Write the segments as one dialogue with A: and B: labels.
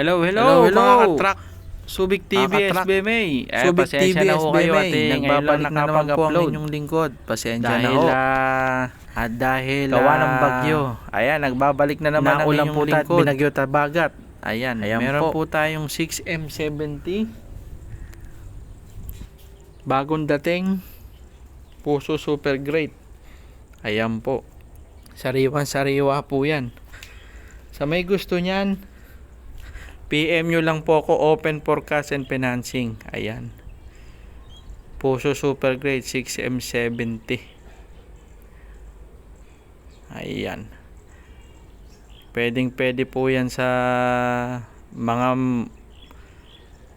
A: Hello,
B: Hello,
A: hello,
B: hello.
A: mga ka-truck. Subic TV,
B: Mga ka-truck.
A: SBMA.
B: Subic
A: Pasensya
B: TV,
A: na ho kayo
B: SBMA.
A: at ngayon lang
B: Nagbabalik na naman po ang
A: nakapag-upload.
B: inyong lingkod. Pasensya na
A: Dahil
B: ho. At dahil
A: gawa ng bagyo. Ayan, nagbabalik na naman ang
B: naulan
A: inyong
B: po tayo at
A: lingkod.
B: binagyo tabagat.
A: Ayan,
B: Ayan
A: meron
B: po.
A: po tayong 6M70. Bagong dating. Puso super great. Ayan po. Sariwan-sariwa po yan. Sa may gusto niyan, PM nyo lang po ako, open for cash and financing. Ayan. Puso super great 6M70. Ayan. Pwede po yan sa mga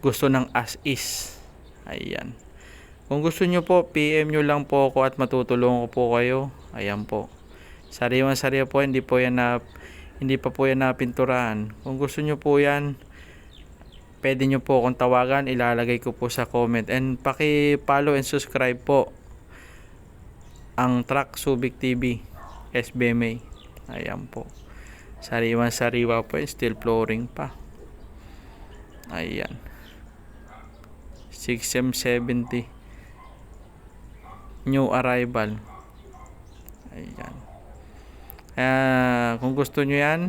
A: gusto ng as is. Ayan. Kung gusto nyo po, PM nyo lang po ako at matutulungan ko po kayo. Ayan po. Sariwan-sariwa po, hindi pa po yan napinturahan. Kung gusto nyo po yan, pwede nyo po akong tawagan, ilalagay ko po sa comment. And paki-follow and subscribe po ang Truck Subic TV SBMA. Ayan po. Sariwan-sariwa po, steel flooring pa. Ayan. 6M70 new arrival. Ayan. Kung gusto nyo yan,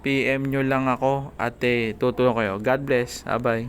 A: PM nyo lang ako at tutulong kayo. God bless. Bye-bye.